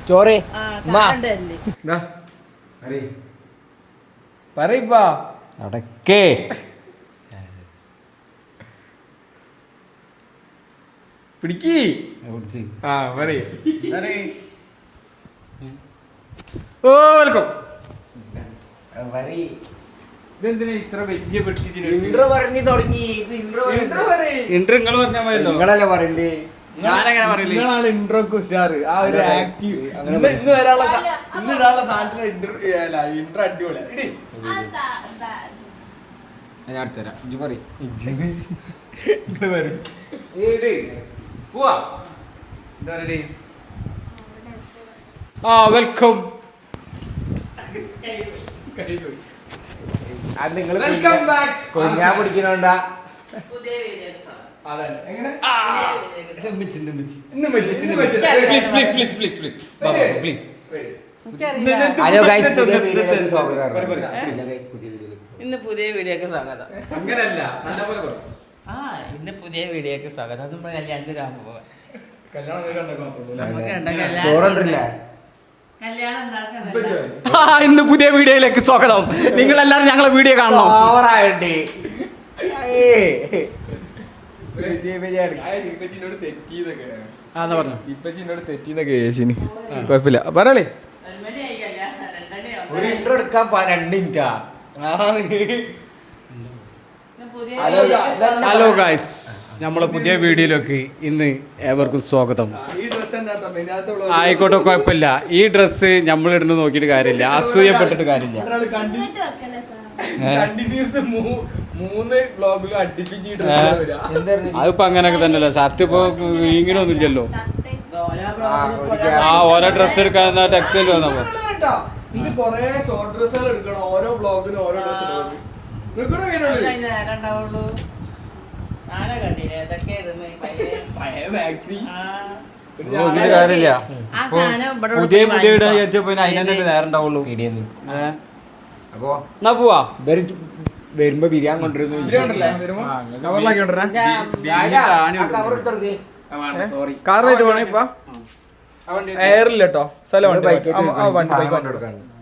ചോറ് പറയപ്പാ അടക്കേ പിടിക്ക് ആ പറയ് ഓ വെൽക്കം ഇതെന്തിനാ ഇത്ര വലിയ പെട്ടി ഇൻട്രോ പറഞ്ഞു തുടങ്ങി ഇൻട്രോ നിങ്ങൾ പറഞ്ഞാൽ മതിയല്ലോ നിങ്ങളല്ലേ പറയണ്ടേ ഞാനങ്ങനെ പറയില്ല നിങ്ങളാണ് ഇൻട്രോക്ക് ഉഷാറ് ആ ഒരു ആക്റ്റീവ് ഇന്ന് വരാനുള്ള ഇന്ന് ഇടാനുള്ള സാധനത്തിന് ഇൻട്രോ അടിപൊളിയാണ് ഞാൻ അടുത്തരാം ഇജ്ജ് പറയും പോവാ എന്താ പറയുക ആ വെൽക്കം അത് നിങ്ങൾ കൊഞ്ഞാ പിടിക്കണോണ്ടാ ഇന്ന് പുതിയ വീഡിയോക്ക് സ്വാഗതം. അങ്ങനല്ല ആ ഇന്ന് പുതിയ വീഡിയോക്ക് സ്വാഗതം. നമ്മൾ കല്യാണത്തിന് പോകാൻ ഇന്ന് പുതിയ വീഡിയോയിലേക്ക് സ്വാഗതം. നിങ്ങൾ എല്ലാവരും ഞങ്ങളെ വീഡിയോ കാണണം. തെറ്റിന്നൊക്കെ ചേച്ചിന് കുഴപ്പമില്ല പറയളേ ഒരു ഇൻട്രോ എടുക്കാൻ 2 മിനിറ്റാ. ഹലോ ഗായ്സ്, നമ്മളെ പുതിയ വീഡിയോയിലേക്ക് ഇന്ന് ഏവർക്കും സ്വാഗതം. ആയിക്കോട്ടെ, കുഴപ്പമില്ല. ഈ ഡ്രസ്സ് നമ്മളിടുന്ന് നോക്കിയിട്ട് കാര്യമില്ല, അസൂയപ്പെട്ടിട്ട് കാര്യമില്ല. അതിപ്പോ അങ്ങനെയൊക്കെ തന്നെയല്ലോ. ഷർട്ട് ഇപ്പൊ ഇങ്ങനെയൊന്നും ഇല്ലല്ലോ. ആ ഓരോ ഡ്രസ്സ് എടുക്കാൻ ടെക്സ്റ്റൈൽ വന്നപ്പോ ഇത് കൊറേ ഷോർട്ട് ഡ്രസ്സുകൾ എടുക്കണം. ഓരോ ബ്ലോഗിനും ഓരോ ഡ്രസ്സ് കാര്യമില്ല. പുതിയ പുതിയ വിചാരിച്ചപ്പോ അതിനെ നേരം ഉണ്ടാവുള്ളൂ. എന്നാ പോവാ. വരുമ്പോ ബിരിയാണി കൊണ്ടുവരുന്നു. കാറിനായിട്ട് പോണേ ഇപ്പൊ എയറില്ല കേട്ടോ. സ്ഥലം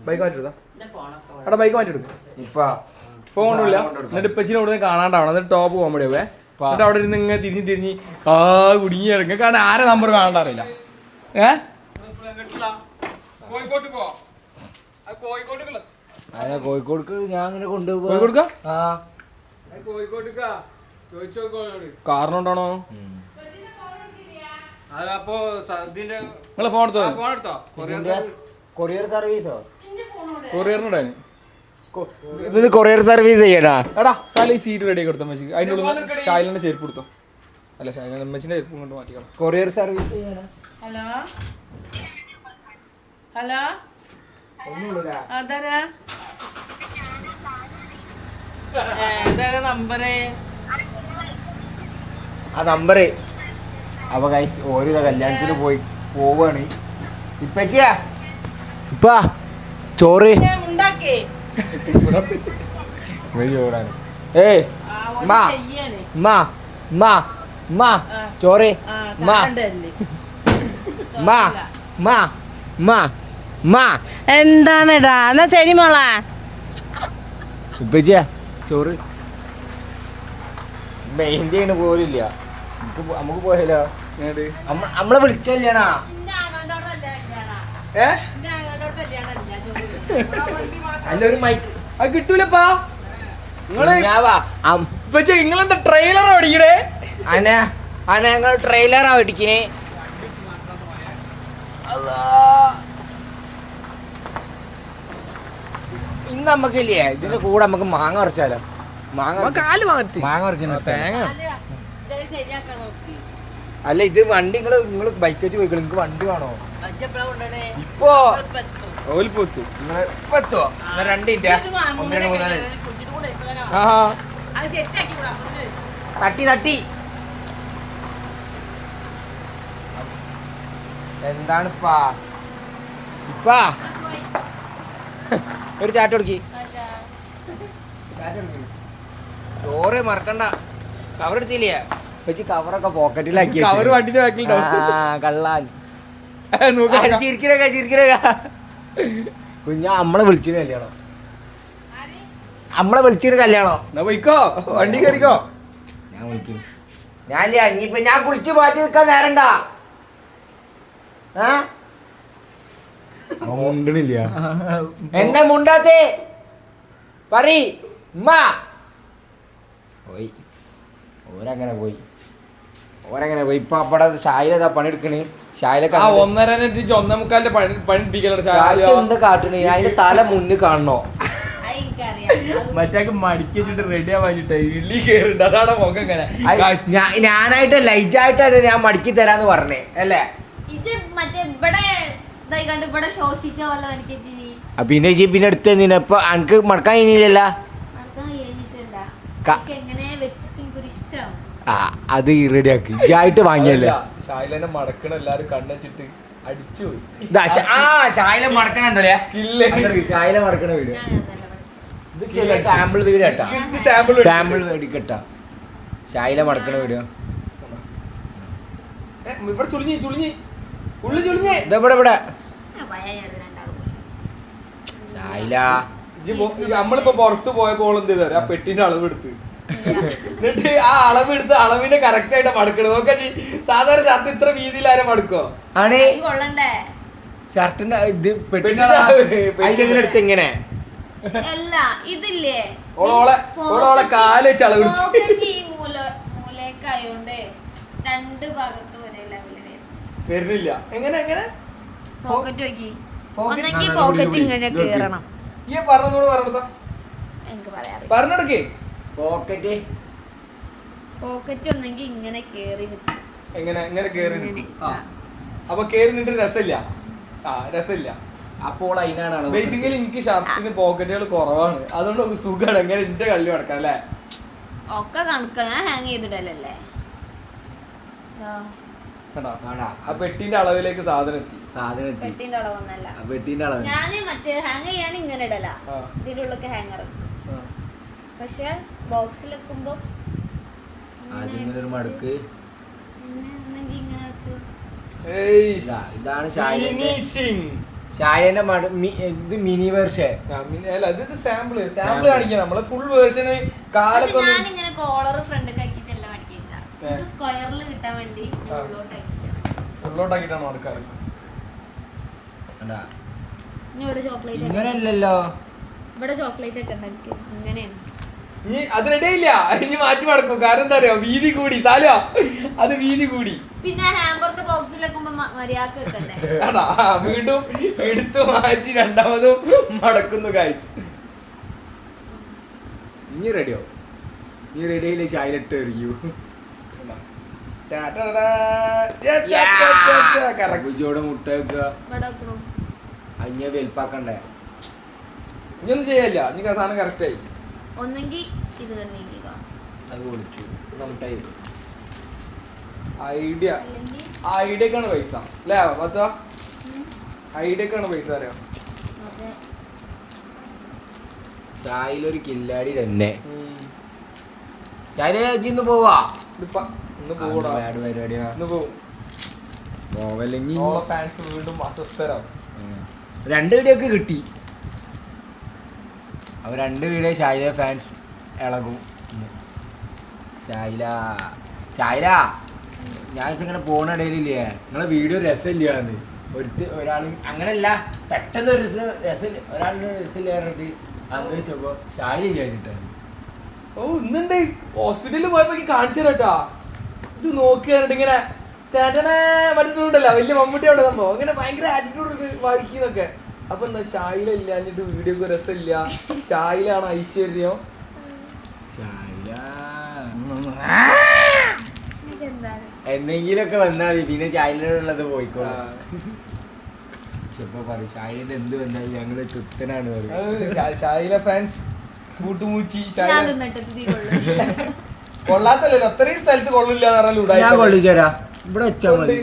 ബൈക്ക് മാറ്റി എടുക്കും. ഫോൺ കൊണ്ടില്ല. എന്നിട്ട് ഇപ്പച്ചിനെ അവിടെ നിന്ന് കാണാണ്ടാവണം. എന്നിട്ട് ടോപ്പ് പോകാൻ വേണ്ടിയേ. എന്നിട്ട് അവിടെ ഇരുന്ന് ഇങ്ങനെ തിരിഞ്ഞ് കുടുങ്ങി ഇറങ്ങി. കാരണം ആരെ നമ്പർ കാണാറില്ല. കോഴിക്കോട് ഞാൻ അങ്ങനെ കൊണ്ടുപോകും. കാറിനോണ്ടാണോ? നിങ്ങളെ ഫോൺ എടുത്തോ? കൊറിയർ സർവീസോ? കൊറിയറിനുണ്ടായിരുന്നു. ഇത് കൊറിയർ സർവീസ് ചെയ്യടാ. എടാ സാലി സീറ്റ് റെഡി കൊടുത്ത മച്ചി. അതിൻ്റെ ഉള്ളിൽ ഷായിലിന്റെ ചെരുപ്പ് കൊടുത്തോ. അല്ല ഷായിലിന്റെ അമ്മച്ചിന്റെ ചെരുപ്പ് കൊണ്ട് മാറ്റിക്കണം. കൊറിയർ സർവീസ് ചെയ്യണം. ഹലോ ഹലോ ഒന്നുമില്ല. അതാരാ നമ്പറ്? ആ നമ്പറ് അപ്പൊ ഓരോ കല്യാണത്തിന് പോവാണ്. ഇപ്പച്ചിയാ ഇപ്പാ ചോറ് ചോറ് എന്താണെടാ? എന്നാ ശരി മോളാ. ഇപ്പച്ചിയാ ചോറ് മെയിൻ്റെയാണ് പോലില്ല. നമുക്ക് പോയാലോ? നമ്മളെ വിളിച്ചല്ലേണാ? അല്ലൊരു മൈക്ക് അത് കിട്ടൂലപ്പാ. നിങ്ങളെന്താ ട്രെയിലർ ഓടിക്കണേ? ഞങ്ങൾ ട്രെയിലറാ ഓടിക്കണേ. ഇന്ന് നമ്മക്കില്ലേ ഇതിന്റെ കൂടെ നമുക്ക് മാങ്ങ പറിച്ചാലോ? മാങ്ങ പറിക്കണോ? തേങ്ങ അല്ല ഇത് വണ്ടി നിങ്ങൾ ബൈക്കേറ്റ് പോയിക്കോ. നിങ്ങക്ക് വണ്ടി വേണോ? ഇപ്പോ തട്ടി എന്താണിപ്പാ ഒരു ചാറ്റ് കൊടുക്കി. ചോറ് മറക്കണ്ട. കവറെടുത്തില്ലേ? വെച്ച് കവറൊക്കെ പോക്കറ്റിലാക്കി കവർ വണ്ടിന്റെ ബാക്കിലുണ്ടാവും കള്ളാൻ നോക്കാം ചിരിക്കണ കുഞ്ഞാ നമ്മളെ വിളിച്ചിട്ട് കല്യാണം നമ്മളെ വിളിച്ചിട്ട് കല്യാണം എന്നാ പോയിക്കോ വണ്ടി കയറിക്കോ ഞാൻ വിളിക്കും ഞാനില്ല ഇനിയിപ്പൊ ഞാൻ കുളിച്ച് മാറ്റി നിൽക്കാൻ നേരണ്ട മുണ്ടണില്ല എന്താ മുണ്ടാത്തേ പറീ ഉമ്മ പോയി ഓരങ്ങനെ പോയി ഇപ്പൊ അവിടെ ഷായിലേതാ പണിയെടുക്കണ് ഷായിലൊക്കെ ആ 1:30 1:45 പണിപ്പിക്കലുണ്ട് എന്താ കാട്ടണ് അതിന്റെ തല മുന്നിൽ കാണണോ മറ്റേ മടിക്ക് വെച്ചിട്ട് റെഡി ആവാഞ്ഞിട്ട് ഇള്ളി കേറുണ്ട് അതാണ് മുഖം ഇങ്ങനെ ഞാനായിട്ട് ലൈജായിട്ടാണ് ഞാൻ മടക്കി തരാന്ന് പറഞ്ഞേ അല്ലേ പിന്നെ പിന്നെ എടുത്ത് ഇപ്പൊ അനക്ക് മടക്കാൻ കഴിഞ്ഞില്ലല്ല അത് റെഡിയാക്കി ഇജായിട്ട് വാങ്ങിയല്ലേ ഷായിലെ മടക്കണ എല്ലാരും കണ്ടുവച്ചിട്ട് അടിച്ചു ഷായിലെ മടക്കണല്ലോ സ്കില്ല് ഷായിലെ മടക്കണ വീഡിയോ ഇത് സാമ്പിൾ വീഡിയോ കേട്ടാ സാമ്പിൾ കേട്ടാ ഷായിലെ മടക്കണ വീഡിയോ ഇവിടെ ചുളിഞ്ഞി ഉള്ളി ചുളിഞ്ഞ് ഇവിടെ ഷായില നമ്മളിപ്പോ പുറത്ത് പോയപ്പോൾ എന്ത് ചെയ്താ ആ പെട്ടിന്റെ അളവ് എടുത്ത് എന്നിട്ട് ആ അളവെടുത്ത് അളവിനെ കറക്റ്റ് ആയിട്ട് മടക്കണം നോക്കാ സാധാരണ ഷർട്ട് ഇത്ര വീതിയിൽ ആരും മടക്കോ ആണ് ഷർട്ടിന്റെ ഇത് പെട്ടിന്റെ എടുത്ത് ഇങ്ങനെ അല്ല ഇതില്ലേ ഓളോളെ കാല് വെച്ച് അളവെടുത്ത് മൂലക്കായോണ്ട് രണ്ട് ഭാഗത്തും ഒരേ ലെവല് വരുന്നില്ല എങ്ങനെ പോക്കറ്റ് നോക്കി ഒന്നെങ്കിൽ പോക്കറ്റ് ഇങ്ങനെ കേറണം ഈ പറഞ്ഞതോട് പറഞ്ഞതാ എനിക്ക് പറയാറില്ല പറഞ്ഞെടുക്കേ പോക്കറ്റ് ഒന്നെങ്കിൽ ഇങ്ങനെ കേറി നിൽക്കും എങ്ങനെ കേറി നിൽക്കും അപ്പൊ കേറി നിന്നിട്ട് രസമില്ല അപ്പോൾ അതിനാണ് ബേസിക്കലി എനിക്ക് ഷർട്ടിന് പോക്കറ്റുകൾ കുറവാണ് അതുകൊണ്ട് സുഖമാണ് എങ്ങനെ എന്റെ കള്ളി നടക്കാം അല്ലേ ഒക്കെ കണക്ക ഞാൻ ഹാങ് ചെയ്തിടല്ലേ ആ പെട്ടിന്റെ അളവിലേക്ക് സാധനം എത്തി പെട്ടിന്റെ അളവൊന്നല്ല പെട്ടിന്റെ അളവ് ഞാന് മറ്റേ ഹാങ് ചെയ്യാൻ ഇങ്ങനെ ഇടല ഇതിന്റെ ഉള്ളിൽ ഹാങ്ങർ പക്ഷെ ബോക്സിൽ വെക്കുമ്പോ ഒരു മടക്ക് ഇതാണ് ഷായന്റെ ഇത് മിനി വേർഷൻ സാമ്പിള് കാണിക്കാം നമ്മളെ ഫുൾ വേർഷന് കാലൊക്കെ ഞാനിങ്ങനെ കോളർ ഫ്രണ്ട് ആക്കിട്ടല്ല മടിക്കുക സ്ക്വയറിൽ കിട്ടാൻ വേണ്ടി ഉള്ളോട്ടാക്കിട്ടാണ് നടക്കാറ് ഇങ്ങനെയല്ലല്ലോ ഇവിടെ ചോക്ലേറ്റ് ഒക്കെ ഉണ്ടാക്കി ഇങ്ങനെയാണ് ഇനി അത് റെഡിയില്ല ഇനി മാറ്റി മടക്കും കാരണം എന്താ അറിയോ വീതി കൂടി സാലോ അത് വീതി കൂടി പിന്നെ ഹാമ്പറിന്റെ ബോക്സിൽ വെക്കുമ്പോ മര്യാദ വെക്കണ്ടേ വീണ്ടും എടുത്തു മാറ്റി രണ്ടാമതും മടക്കുന്നു ഗൈസ് ഇനി റെഡിയോ നീ റെഡിയില്ലേ ചായലിട്ട് എറിയൂ മുട്ട വെക്കുക അഞ്ഞ വെൽപ്പാക്കണ്ടേ ഇനിയൊന്നും ചെയ്യല്ല നീ സാധനം കറക്റ്റ് ആയി ഒന്നെങ്കിൽ ഇത് നീക്കുക അത് പൊളിച്ചു ഐഡിയക്കാണ് പൈസ അല്ലേ പത്ത ഐഡിയക്കാണ് പൈസ അറിയാം ചായയിലൊരു കില്ലാടി തന്നെ ചായന്ന് പോവാ ഫാൻസ് വീണ്ടും അസ്വസ്ഥരാവും 2 വീഡിയോ ഒക്കെ കിട്ടി അവ 2 വീഡിയോ ഷായില ഫാൻസ് ഇളകും ഷായില ഞാൻ ഇങ്ങനെ പോണ ഇടയിലില്ലേ നിങ്ങളെ വീഡിയോ രസമില്ലാന്ന് ഒരാൾ അങ്ങനല്ല പെട്ടെന്ന് ഒരു രസം ഒരാളുടെ രസമില്ല പറഞ്ഞിട്ട് അങ്ങനെ വെച്ചപ്പോ ഷായില ഇല്ലാഞ്ഞിട്ടാണ് ഇന്നുണ്ട് ഹോസ്പിറ്റലിൽ പോയപ്പോ കാണിച്ചു തരാട്ടാ ഇത് നോക്കിയാണ്ട് ഇങ്ങനെ മറ്റുണ്ടല്ലോ വലിയ മമ്മൂട്ടി അവിടെ സംഭവം ഇങ്ങനെ ഭയങ്കര ആറ്റിറ്റ്യൂഡ് വായിക്കുന്നൊക്കെ അപ്പൊ എന്താ ഷായില ഇല്ലാഞ്ഞിട്ട് വീഡിയോക്ക് രസമില്ല ഷായിലാണ് ഐശ്വര്യം എന്തെങ്കിലുമൊക്കെ വന്നാൽ മതി പിന്നെ ചായലുള്ളത് പോയിക്കോ ചെപ്പോ പറയും ഷായിലിന്റെ എന്ത് വന്നാലും ഞങ്ങള് തൃപ്തനാണ് ഷായില ഫാൻസ് കൂട്ടുമൂച്ചി കൊള്ളാത്തല്ലോ അത്രയും സ്ഥലത്ത് കൊള്ളില്ല ഞാൻ കൊള്ളിച്ചേരാ ഇവിടെ വെച്ചാ മതി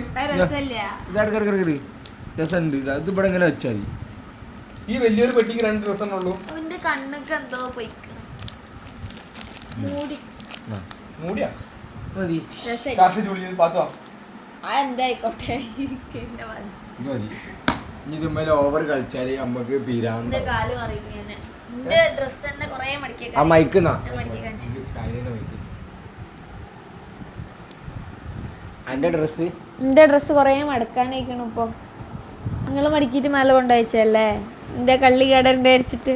രസമുണ്ട് ഇത് ഇവിടെ ഇങ്ങനെ വെച്ചാൽ മതി ഈ വലിയൊരു പെട്ടിക്ക് 2 ഡ്രസ് ഉള്ളൂ കണ്ണൊക്കെ എന്തോ പോയി മൂടിയാ മതി ഷർട്ട് ചുളി പാത്തുവാ എന്തായിക്കോട്ടെ പിന്നെ മതി. ഇത് മതി. ഇനി ഇതുമ്മേൽ ഓവർ കളിച്ചാല് നമുക്ക് പീരാന്ന് എന്റെ കാല് മാറിയിട്ട് ഞാൻ എന്റെ ഡ്രസ് തന്നെ കൊറേ മടക്കി ആ മൈക്കുന്നാ മടക്കി കാണിച്ചു. മൈക്ക് എന്റെ ഡ്രസ്സ് എന്റെ ഡ്രസ്സ് കൊറേ മടക്കാനായിക്കണു ഇപ്പൊ. നിങ്ങൾ മടക്കിയിട്ട് മേലെ കൊണ്ടുവച്ചല്ലേ എന്റെ കള്ളി കേടന്റെ അരിച്ചിട്ട്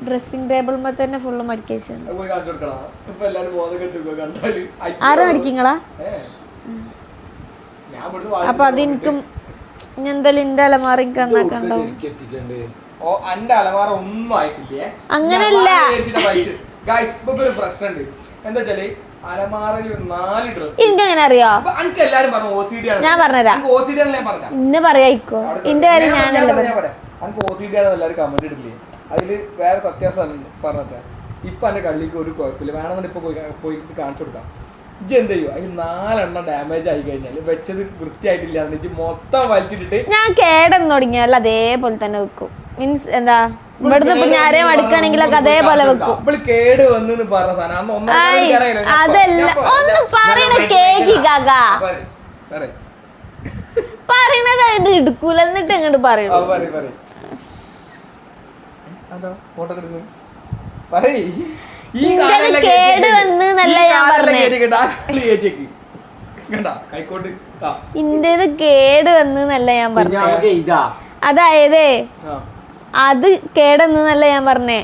ഡ്രസ്സിംഗ് ടേബിൾമേ തന്നെ ഫുള്ള് മടക്കി വെച്ചിട്ടുണ്ട്. പോയി കാണിച്ചു കൊടുക്കണം. ഇപ്പൊ എല്ലാരും ബോധം കെട്ടിപ്പോ കണ്ടാല് ആരാ മടക്കിങ്ങളാ? ഞാൻ ഇവിടുന്ന് അപ്പൊ അതെനിക്കും എന്തായാലും എന്റെ അലമാറി കന്നാക്കണ്ടോ? എത്തിക്കണ്ട് ഓ അന്റെ അലമാറ ഒന്നും ആയിട്ടില്ലേ? അങ്ങനല്ല. ഗൈസ് ഇപ്പൊ ഒരു പ്രശ്നമുണ്ട്. എന്താ വെച്ചാല് അലമാറയിൽ 4 ഡ്രസ് എനിക്ക് എങ്ങനെ അറിയോ? എനിക്ക് എല്ലാരും പറഞ്ഞു OCD ആണ്. ഞാൻ പറഞ്ഞുതരാം. OCD ആണല്ലേ ഞാൻ പറഞ്ഞ ഇന്നെ പറയായിക്കോ എന്റെ കാര്യം ഞാനല്ല പറഞ്ഞു. എനിക്ക് OCD ആണെന്ന് എല്ലാവരും കമന്റ് ഇടില്ലേ? അതില് വേറെ സത്യാവസ്ഥ പറഞ്ഞിട്ടാ. ഇപ്പൊ എന്റെ കള്ളിക്ക് ഒരു കുഴപ്പമില്ല. വേണമെന്നുണ്ടെങ്കിൽ ഇപ്പൊ പോയിട്ട് കാണിച്ചു കൊടുക്കാം. ഇജ്ജ് എന്ത് ചെയ്യും? അതിൽ 4 എണ്ണം ഡാമേജ് ആയി കഴിഞ്ഞാൽ വെച്ചത് വൃത്തിയായിട്ടില്ല ഇജ്ജ് മൊത്തം വലിച്ചിട്ടിട്ട് ഞാൻ കേടെന്ന് തുടങ്ങിയാൽ അതേപോലെ തന്നെ വെക്കും. മീൻസ് എന്താ ഇവിടുന്ന് ഇപ്പൊ ഞാരേ മടുക്കാണെങ്കിലൊക്കെ അതേപോലെ വെക്കും. കേട് വന്നു പറഞ്ഞ സാധനം അതല്ല ഒന്ന് പറയണ കേക്ക് കാക്ക പറയണത് അതിന്റെ എടുക്കൂല എന്നിട്ട് എങ്ങോട്ട് പറയൂ. കേട് വന്നല്ല ഞാൻ പറഞ്ഞേ. ഇന്റേത് കേട് വന്നല്ല ഞാൻ പറഞ്ഞേ. അതായത് അത് കേടെന്നല്ല ഞാൻ പറഞ്ഞേ.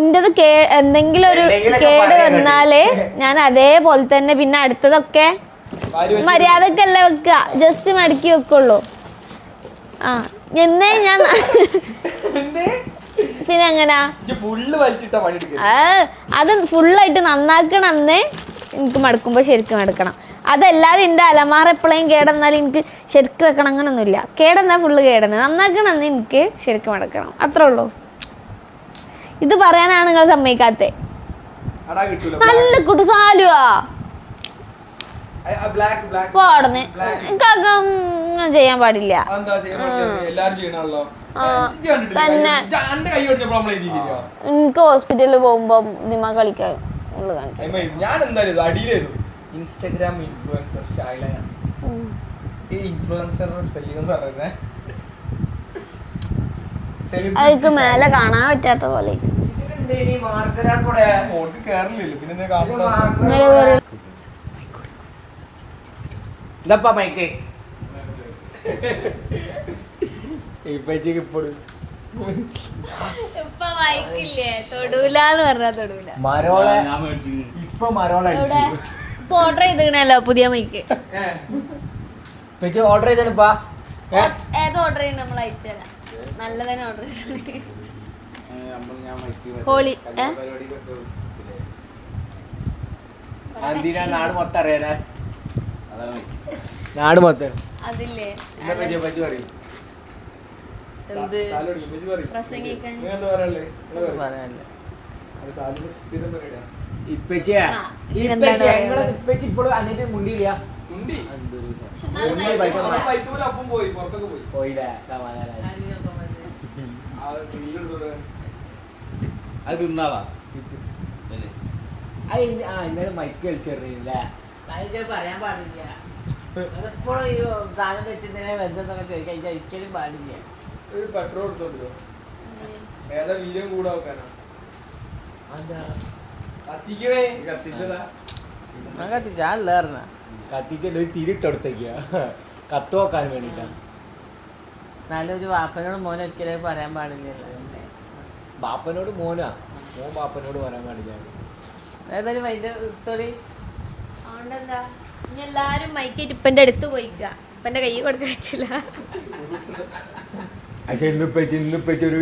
ഇന്റത് എന്തെങ്കിലും ഒരു കേട് വന്നാല് ഞാൻ അതേപോലെ തന്നെ പിന്നെ അടുത്തതൊക്കെ മര്യാദക്കല്ല വെക്ക, ജസ്റ്റ് മടക്കി വെക്കുള്ളൂ. ആ എന്നേ ഞാൻ പിന്നെ എങ്ങനാ അത് ഫുള്ളായിട്ട് നന്നാക്കണമെന്ന് എനിക്ക് മടക്കുമ്പോ ശരിക്കും മടക്കണം. അതല്ലാതെ എൻ്റെ അലമാറ എപ്പോഴേയും കേടെന്നാലും എനിക്ക് ശരിക്കും വെക്കണം അങ്ങനൊന്നുമില്ല. കേടെന്നാൽ ഫുള്ള് കേടെന്ന് നന്നാക്കണമെന്ന് എനിക്ക് ശരിക്കും മടക്കണം, അത്രേ ഉള്ളൂ. ഇത് പറയാനാണ് നിങ്ങൾ സമ്മതിക്കാത്തേ. നല്ല കുട്ടുസാലുവാ പോടന്ന് ചെയ്യാൻ പാടില്ല തന്നെ. എനിക്ക് ഹോസ്പിറ്റലിൽ പോകുമ്പോ ദിമാ കളിക്കാൻ ഞാൻ എന്തായാലും അടിയിലായിരുന്നു. Instagram influencer Shaila Yasmin. ഈ ഇൻഫ്ലുവൻസറിന്റെ സ്പെല്ലിംഗ് എന്ന് പറയുന്നത് അതൊക്കെ മേലെ കാണാൻ പറ്റാത്ത പോലെ. ഇതപ്പാ മൈക്ക് ഇപ്പോഴും തൊടൂലെന്ന് പറഞ്ഞാ തൊടൂല. മരോളെ ഇപ്പൊ മരോളെ ഓർഡർ ചെയ്തോ പുതിയ മൈക്ക്. ഓർഡർ ചെയ്തപ്പാ ഏത് ഓർഡർ ചെയ്യുന്ന നമ്മൾ അയച്ചുതരാം. നല്ല തന്നെ ഓർഡർ ചെയ്തു. ഹോളി നാട് മൊത്തം അറിയാനാ. നാട് മൊത്തം അതില്ലേ പറയും. പ്രസംഗിക്കാൻ ഇപ്പോഴും അന്നിട്ട് മുണ്ടിയില്ല. പോയില്ലേ അത് തിന്നാളാ ഇന്നലെ മൈക്ക് കളിച്ചറിയില്ലേ? പറയാൻ പാടില്ല. എപ്പോഴും ഈ സാധനം വെച്ചതിനെ ബന്ധത്തൊക്കെ ചോദിക്കാൻ ഒരിക്കലും പാടില്ല. ഒരു പെട്രോൾ എടുത്തോണ്ടോ? ഏതാ വീര്യം കൂടെ വെക്കാനാ? കത്തിക്കണേ കത്തിച്ചതാ. കത്തിച്ചല്ല ഒരു തിരിട്ടെടുത്തേക്കാ കത്ത് വെക്കാൻ വേണ്ടിട്ടാ. നല്ലൊരു വാപ്പനോട് മോനെ ഒരിക്കലും പറയാൻ പാടില്ലല്ലോ. ബാപ്പനോട് മോനാ, മോൻ ബാപ്പനോട് പറയാൻ പാടില്ല. ഏതായാലും അതിന്റെ സ്റ്റോറി അതുകൊണ്ടെന്താ ഇനി എല്ലാരും മൈക്കേറ്റ് ഇപ്പന്റെ അടുത്ത് പോയിക്ക. ഇപ്പന്റെ കൈ കൊടുക്കാൻ പറ്റില്ല.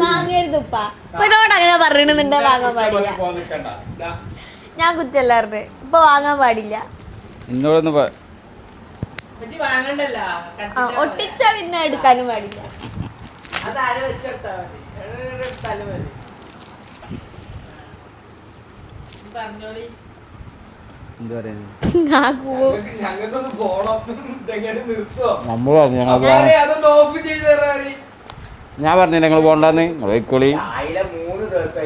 വാങ്ങരുത് ഉപ്പ. ഇപ്പനോട് അങ്ങനെ പറയണെന്നുണ്ടെ വാങ്ങാൻ പാടില്ല. ഞാൻ കുറ്റല്ലാറുണ്ട്. ഇപ്പൊ വാങ്ങാൻ പാടില്ല. എന്നോടൊന്ന് വാങ്ങണ്ടല്ലോ. ഒട്ടിച്ച പിന്നെ എടുക്കാനും പാടില്ല. അതാരെ വെച്ചെടുത്താ മതി. എടുത്താലും മതി. പറഞ്ഞോളി. എന്താ പറയാ ഞങ്ങൾക്കൊന്ന് പോണം. ഞാൻ പറഞ്ഞില്ല നിങ്ങൾ പോണ്ടെന്ന്. നിങ്ങൾ പോയിക്കോളി. 3 ദിവസം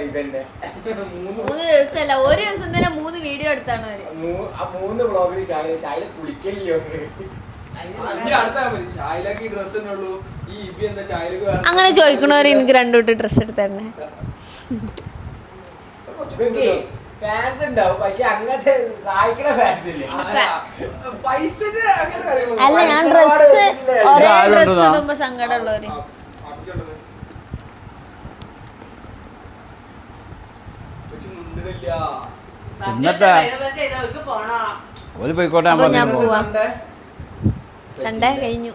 3 ദിവസമല്ല, ഒരു ദിവസം തന്നെ 3 വീഡിയോ വീഡിയോ എടുത്താണ് അവര്. 3 വ്ളോഗിൽ ഷായില കുളിക്കലില്ലോ. ഷായിലക്ക് ഡ്രസ് തന്നെ ഉള്ളൂ. ഈ ഇബി എന്താ ഷായിലക്ക് അങ്ങനെ ചോദിക്കണവര് എനിക്ക് 2 കൂട്ടി ഡ്രസ് എടുത്ത് തരണേ. ഫാൻസ് ഉണ്ടാവും, പക്ഷെ അങ്ങനത്തെ സഹായിക്കണ ഫാൻസ് ഇല്ലേ. പൈസ അല്ല ഞാൻ ഡ്രസ് ഒരേ ഡ്രസ് ഇടുമ്പോ സങ്കടമുള്ളവര്. ഇന്നത്തെ ഒരു പോയിക്കോട്ടെ. അപ്പൊ ഞാൻ പോവാ. സൺഡേ കഴിഞ്ഞു.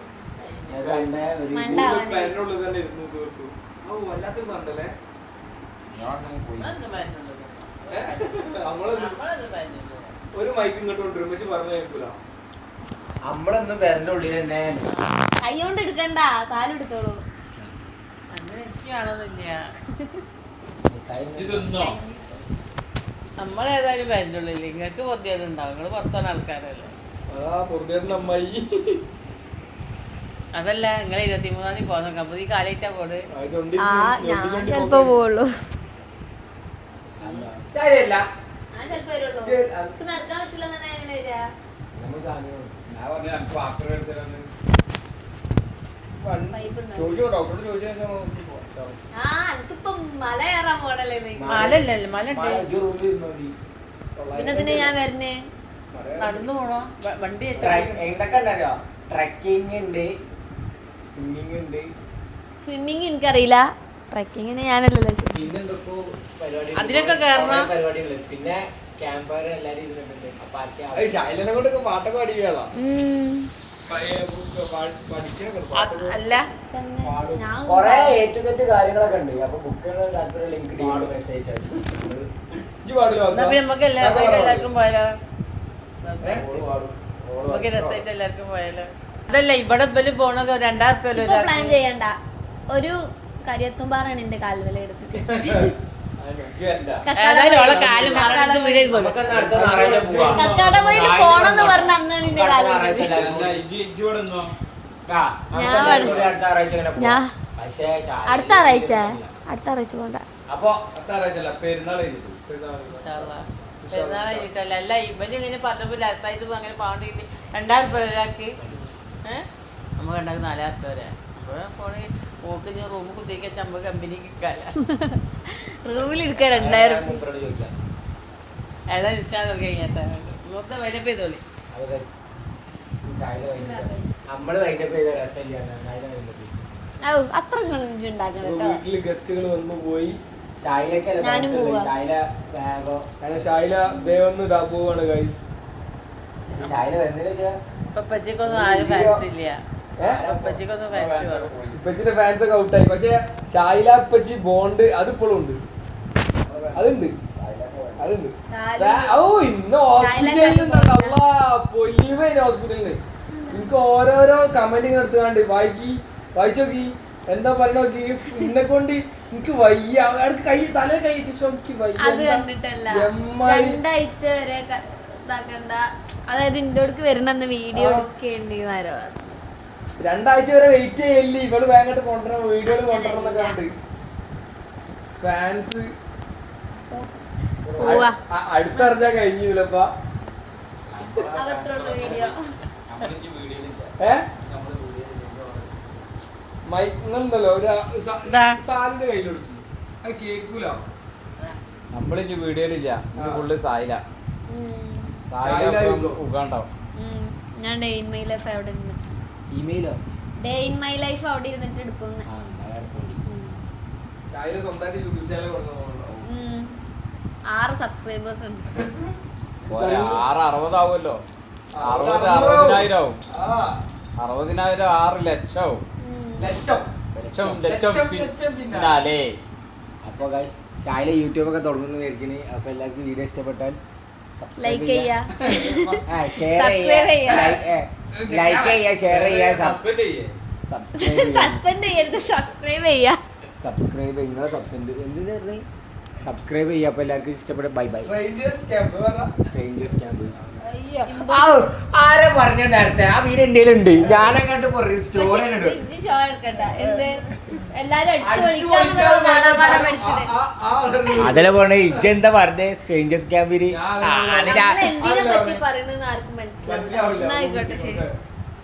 ഒരു മൈക്ക് ഇങ്ങോട്ട് കൊണ്ടുവരുമ്പോ പറഞ്ഞു കേൾക്കൂല. നമ്മളൊന്നും പേരന്റെ ഉള്ളിൽ തന്നെ കൈകൊണ്ട് എടുക്കണ്ട, സാലും എടുത്തോളൂ. നമ്മളേതായാലും വരുന്നുള്ളില്ല. നിങ്ങൾക്ക് പൊറുതിയേടുണ്ടാവും. നിങ്ങൾ പുറത്തുള്ള ആൾക്കാരല്ലേ. അമ്മായി അതല്ല നിങ്ങൾ 23-ാം തീയതി പോകുന്ന അപ്പൊ ഈ കാലായിട്ടാ പോട്. ആ ഞാൻ ചെലപ്പോ പോവുള്ളൂ. ശരിയല്ല. ഞാൻ ചെലപ്പോ വരുള്ളൂ. നടക്കാൻ പറ്റില്ല തന്നെ എങ്ങനെ വരിക? ഡോക്ടറോട് ചോദിച്ച ശേഷം ആ എനിക്കിപ്പൊ മല കയറാൻ പോണല്ലേ. മലല്ലല്ലോ, മല പിന്നെ ഞാൻ വരണേ നടന്നു പോണോ? വണ്ടി എന്തൊക്കെ ഉണ്ടോ? ട്രക്കിംഗ് ഉണ്ട്, സ്വിമ്മിങ് ഉണ്ട്. സ്വിമ്മിങ് എനിക്കറിയില്ല, ട്രക്കിങ്ങിന് ഞാനല്ലല്ലോ. പിന്നെ എന്തൊക്കെ അതിലൊക്കെ കേറണം. പരിപാടികൾ. പിന്നെ ക്യാമ്പ് ഫയർ എല്ലാരും ഇരുന്നിട്ടുണ്ട്. അപ്പൊ ഷായിലിനെ കൊണ്ടൊക്കെ പാട്ടൊക്കെ പഠിക്കുകയാണ്. അല്ല ഞാൻ കൊറേ A to Z കാര്യങ്ങളൊക്കെ ഉണ്ട്. അപ്പൊ ബുക്കുകൾ ലിങ്ക് മെസ്സേജ് നമുക്ക് എല്ലാവർക്കും പോയാലോ? നമുക്ക് രസമായിട്ട് എല്ലാവർക്കും പോയാലോ? അതല്ല ഇവിടെ പോണത് 2000 രൂപ പ്ലാൻ ചെയ്യണ്ട. ഒരു കരിയത്തുംപാറാണ് എന്റെ കാൽവല എടുത്തിട്ട് കക്കാടമയിൽ പോണെന്ന് പറഞ്ഞ അന്നാണ് എന്റെ കാലം. അടുത്ത ആറാഴ്ച പോണ്ട. അപ്പൊ പെരുന്നാളായിട്ടല്ല. അല്ല ഇവന് ഇങ്ങനെ പറഞ്ഞപ്പോ രസമായിട്ട് അങ്ങനെ പോകണ്ടെങ്കിൽ 2000 രൂപ ഒരാൾക്ക്. നമുക്ക് 4000 രൂപ വരെ. അപ്പൊ പോണി ഓക്ക് ഞാൻ റൂം കുത്തിക്ക് ചമ്പ കമ്പനിക്ക് റൂമിലിരിക്ക 2000 ഏതാ നിശ്ചാദം കഴിഞ്ഞാൽ മൊത്തം വൈനപ്പ് ചെയ്തോളി. നമ്മള് വൈകിട്ടപ്പോ ചെയ്ത രസമില്ല. അത്ര ഉണ്ടാക്കണം കേട്ടോ. വീട്ടില് ഗസ്റ്റുകൾ വന്നു പോയി. ഞാനും പോവാ. ഷായില ദേവന്ന് പോവാണ് ഗൈസ്. പപ്പച്ചിക്കൊന്നും ആരും ഫാൻസ് ഇല്ല. പപ്പച്ചിക്കൊന്നും ഫാൻസ് ഇപ്പച്ചിന്റെ ഫാൻസ് ഒക്കെ ഔട്ടായി. പക്ഷെ ഷായില ഇപ്പച്ചി ബോണ്ട് അതിപ്പോഴും ഉണ്ട്. അതുണ്ട്. ഓ ഇന്ന് ഹോസ്പിറ്റലിൽ ഹോസ്പിറ്റലിന് എനിക്ക് ഓരോരോ കമന്റ് ഇങ്ങനെ എടുത്തുകാണ്ട് വായിച്ചു നോക്കി. എന്താ പറയണ നോക്കി. എന്നെ കൊണ്ട് എനിക്ക് വയ്യ. കൈ തല കൈ വെച്ചോ എനിക്ക് വയ്യ. അത് കണ്ടിട്ടല്ല 2 ആഴ്ച വരെ ഇതാക്കണ്ട. അതായത് ഇന്റെ അടുക്ക് വരണമെന്ന് വീഡിയോ എടുക്കേണ്ടി 2 ആഴ്ച വരെ വെയിറ്റ് ചെയ്യല്ലേ. ഇവള് വേഗം കൊണ്ടുവരണം, വീഡിയോയിൽ കൊണ്ടുവരണം എന്നൊക്കെ കണ്ട് ഫാൻസ് അടുത്തറിഞ്ഞാ കഴിഞ്ഞില്ലപ്പാ. മൈക്കുണ്ടല്ലോ ഒരു സാലിന്റെ കയ്യിലെടുത്തു. അത് കേൾക്കൂല. നമ്മളിഞ്ഞ് വീഡിയോയിലില്ല. ഫുള്ള് സായില ഉഗാണ്ടാവും. ഞാൻ ഡേ ഇൻ മൈ ലൈഫ് അവിടെ ഇരുന്നിട്ട് ഡേ ഇൻ മൈ ലൈഫ് അവിടെ ഇരുന്നിട്ട് എടുക്കുന്ന 6 സബ്സ്ക്രൈബേഴ്സ് ഉണ്ട്. 660 ആവുമല്ലോ. 60,000 ആവും. 60,000 6 ലക്ഷവും. പിന്നാലെ അപ്പൊ ഗൈസ് ഷായില യൂട്യൂബ് ഒക്കെ തുടങ്ങുന്ന വിചാരിക്കണേ. അപ്പൊ എല്ലാവർക്കും വീഡിയോ ഇഷ്ടപ്പെട്ടാൽ ലൈക്ക് ചെയ്യാ, ലൈക്ക് ചെയ്യാ, ഷെയർ ചെയ്യാ, സസ്പെൻഡ് ചെയ്യരുത്, സബ്സ്ക്രൈബ് ചെയ്യാ. സബ്സ്ക്രൈബ് ചെയ്യുക. സബ്സ്ക്രൈബ് ചെയ്യുക. അപ്പൊ എല്ലാവർക്കും ഇഷ്ടപ്പെട്ട bye bye. Strangers camp. Strangers camp ആരെ പറഞ്ഞ നേരത്തെ ആ വീട് എന്റെ ഉണ്ട് ഞാനങ്ങോട്ട് സ്റ്റോറി ഷോ എടുക്കണ്ട എന്ത് എല്ലാരും അടിച്ചു പൊളിക്കാന്നുള്ളത് അതല്ലേ പറഞ്ഞ ഇജെന്താ പറഞ്ഞേ സ്ട്രേഞ്ചേഴ്സ് ക്യാമ്പിന് എന്തിനെ പറ്റി പറയുന്നത് ആർക്കും മനസ്സിലാവില്ല.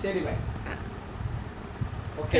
ശരി ബൈ. ഓക്കെ